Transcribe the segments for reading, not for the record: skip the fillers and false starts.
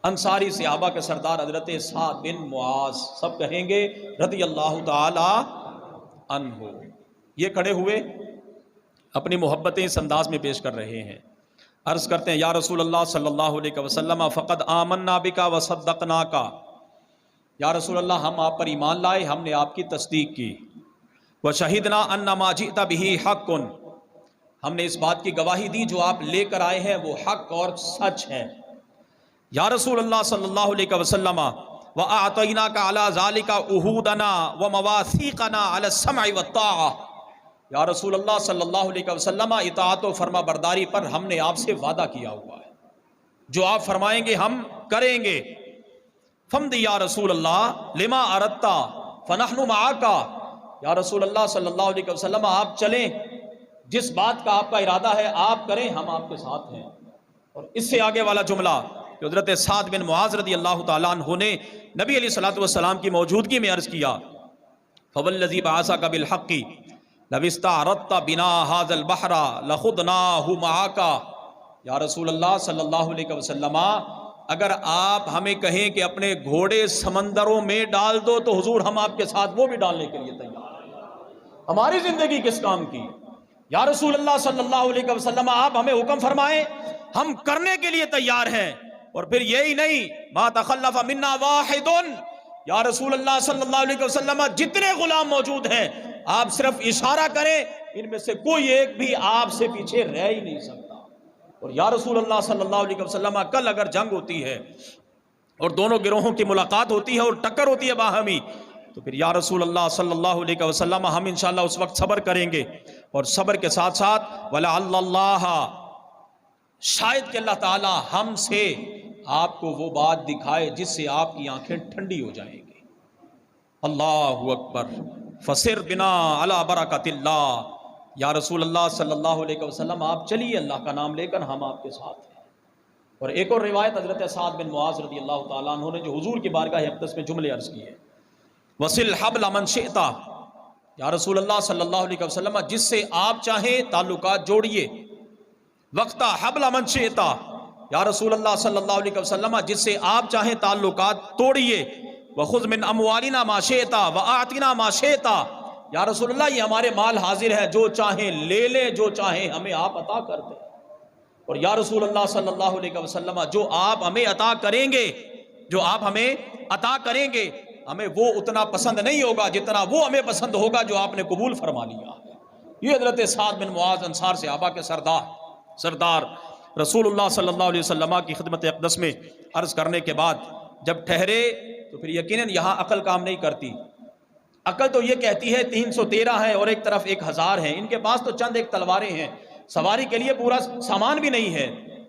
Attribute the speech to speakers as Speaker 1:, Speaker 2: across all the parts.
Speaker 1: انصاری صحابہ کے سردار حضرت سعد بن معاذ، سب کہیں گے رضی اللہ تعالی عنہ۔ یہ کھڑے ہوئے اپنی محبتیں اس انداز میں پیش کر رہے ہیں، عرض کرتے ہیں یا رسول اللہ صلی اللہ علیہ وسلم فقد آمنا بکا وصدقناکا، یا رسول اللہ ہم آپ پر ایمان لائے، ہم نے آپ کی تصدیق کی، وشہدنا ان ما جئت بہ حق، ہم نے اس بات کی گواہی دی جو آپ لے کر آئے ہیں وہ حق اور سچ ہے۔ یا رسول اللہ صلی اللہ علیہ وسلم وَأَعْطَيْنَاكَ عَلَى ذَلِكَ عُهُودَنَا وَمَوَاثِيقَنَا عَلَى السَّمْعِ وَالطَّاعَةِ، یا رسول اللہ صلی اللہ علیہ وسلم اطاعت و فرما برداری پر ہم نے آپ سے وعدہ کیا ہوا ہے، جو آپ فرمائیں گے ہم کریں گے۔ فَمْضِ یا رسول اللہ لِمَا أَرَدْتَ فَنَحْنُ مَعَكَ، یا رسول اللہ صلی اللہ علیہ وسلم آپ چلیں، جس بات کا آپ کا ارادہ ہے آپ کریں، ہم آپ کے ساتھ ہیں۔ اور اس سے آگے والا جملہ جو حضرت سعد بن معاذ رضی اللہ تعالیٰ عنہ نے نبی علیہ الصلوۃ والسلام کی موجودگی میں عرض کیا، فوالذی بعثک بالحق لو استعرضت بنا ھذا البحر لخضناہ معک، یا رسول اللہ صلی اللہ علیہ وسلم اگر آپ ہمیں کہیں کہ اپنے گھوڑے سمندروں میں ڈال دو تو حضور ہم آپ کے ساتھ وہ بھی ڈالنے کے لیے تیار ہیں۔ ہماری زندگی کس کام کی؟ یا رسول اللہ صلی اللہ علیہ وسلم آپ ہمیں حکم فرمائیں، ہم کرنے کے لیے تیار ہیں۔ اور پھر یہی نہیں، ما تخلف منا واحد، یا رسول اللہ صلی اللہ علیہ وسلم جتنے غلام موجود ہیں آپ صرف اشارہ کریں، ان میں سے کوئی ایک بھی آپ سے پیچھے رہ ہی نہیں سکتا۔ اور یا رسول اللہ صلی اللہ علیہ وسلم کل اگر جنگ ہوتی ہے اور دونوں گروہوں کی ملاقات ہوتی ہے اور ٹکر ہوتی ہے باہمی، تو پھر یا رسول اللہ صلی اللہ علیہ وسلم ہم انشاءاللہ اس وقت صبر کریں گے، اور صبر کے ساتھ ساتھ وَلَعَلَّ اللَّهَ، شاید کہ اللہ تعالی ہم سے آپ کو وہ بات دکھائے جس سے آپ کی آنکھیں ٹھنڈی ہو جائیں گی۔ اللہ اکبر، فسر بنا علی برکت اللہ، یا رسول اللہ صلی اللہ علیہ وسلم آپ چلیے اللہ کا نام لے کر، ہم آپ کے ساتھ ہیں۔ اور ایک اور روایت حضرت سعد بن معاذ رضی اللہ تعالیٰ عنہ نے جو حضور کی بارگاہ اقدس میں جملے عرض کیے، وصل حبل من شئت، یا رسول اللہ صلی اللہ علیہ وسلم جس سے آپ چاہیں تعلقات جوڑیے، وقت حبل من شئت، یا رسول اللہ صلی اللہ علیہ وسلم جس سے آپ چاہیں تعلقات توڑیے، وخذ من اموالنا ما شئت واعطنا ما شئت، یا رسول اللہ یہ ہمارے مال حاضر ہے، جو چاہیں لے لیں، جو چاہیں ہمیں آپ عطا کر دیں۔ اور یا رسول اللہ صلی اللہ علیہ وسلم جو آپ ہمیں عطا کریں گے، جو آپ ہمیں عطا کریں گے، ہمیں وہ اتنا پسند نہیں ہوگا جتنا وہ ہمیں پسند ہوگا جو آپ نے قبول فرما لیا۔ یہ حضرت سعد بن معاذ انصار صحابہ کے سردار رسول اللہ صلی اللہ علیہ وسلم کی خدمت اقدس میں عرض کرنے کے بعد جب ٹھہرے تو پھر یقیناً یہاں عقل کام نہیں کرتی۔ عقل تو یہ کہتی ہے 313 ہے اور ایک طرف 1000 ہے، ان کے پاس تو چند ایک تلواریں ہیں، سواری کے لیے پورا سامان بھی نہیں ہے،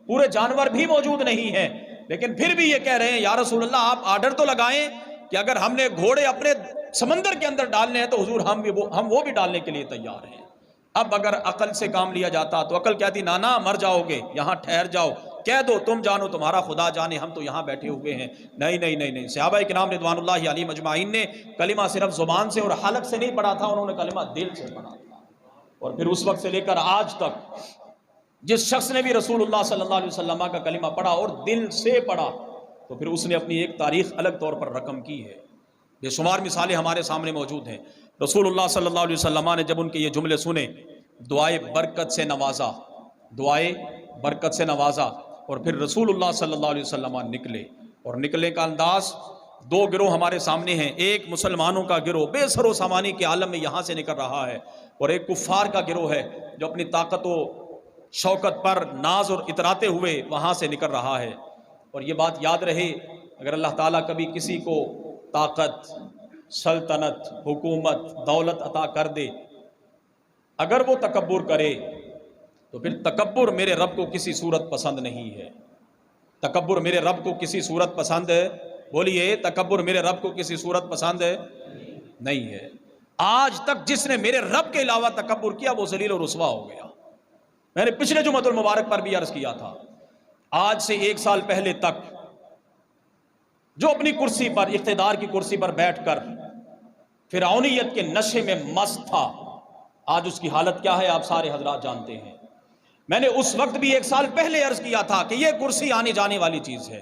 Speaker 1: پورے جانور بھی موجود نہیں ہیں، لیکن پھر بھی یہ کہہ رہے ہیں یا رسول اللہ آپ آرڈر تو لگائیں کہ اگر ہم نے گھوڑے اپنے سمندر کے اندر ڈالنے ہیں تو حضور ہم وہ بھی ڈالنے کے لیے تیار ہیں۔ اب اگر عقل سے کام لیا جاتا تو عقل کہتی نانا مر جاؤ گے، یہاں ٹھہر جاؤ، کہہ دو تم جانو تمہارا خدا جانے، ہم تو یہاں بیٹھے ہوئے ہیں۔ نہیں نہیں نہیں نہیں، صحابہ کرام رضوان اللہ علیہم اجمعین نے کلمہ صرف زبان سے اور حلق سے نہیں پڑھا تھا، انہوں نے کلمہ دل سے پڑھا تھا۔ اور پھر اس وقت سے لے کر آج تک جس شخص نے بھی رسول اللہ صلی اللہ علیہ وسلم کا کلمہ پڑھا اور دل سے پڑھا تو پھر اس نے اپنی ایک تاریخ الگ طور پر رقم کی ہے۔ بے شمار مثالیں ہمارے سامنے موجود ہیں۔ رسول اللہ صلی اللہ علیہ وسلم نے جب ان کے یہ جملے سنے، دعائے برکت سے نوازا، دعائے برکت سے نوازا، اور پھر رسول اللہ صلی اللہ علیہ وسلم نکلے، اور نکلنے کا انداز دو گروہ ہمارے سامنے ہیں، ایک مسلمانوں کا گروہ بے سر و سامانی کے عالم میں یہاں سے نکل رہا ہے، اور ایک کفار کا گروہ ہے جو اپنی طاقت و شوکت پر ناز اور اتراتے ہوئے وہاں سے نکل رہا ہے۔ اور یہ بات یاد رہے، اگر اللہ تعالیٰ کبھی کسی کو طاقت، سلطنت، حکومت، دولت عطا کر دے، اگر وہ تکبر کرے تو پھر تکبر میرے رب کو کسی صورت پسند نہیں ہے۔ تکبر میرے رب کو کسی صورت پسند ہے، بولیے تکبر میرے رب کو کسی صورت پسند ہے نہیں ہے۔ آج تک جس نے میرے رب کے علاوہ تکبر کیا وہ ذلیل و رسوا ہو گیا۔ میں نے پچھلے جمعۃ المبارک پر بھی عرض کیا تھا، آج سے 1 سال پہلے تک جو اپنی کرسی پر، اقتدار کی کرسی پر بیٹھ کر فرعونیت کے نشے میں مست تھا، آج اس کی حالت کیا ہے آپ سارے حضرات جانتے ہیں۔ میں نے اس وقت بھی 1 سال پہلے عرض کیا تھا کہ یہ کرسی آنے جانے والی چیز ہے،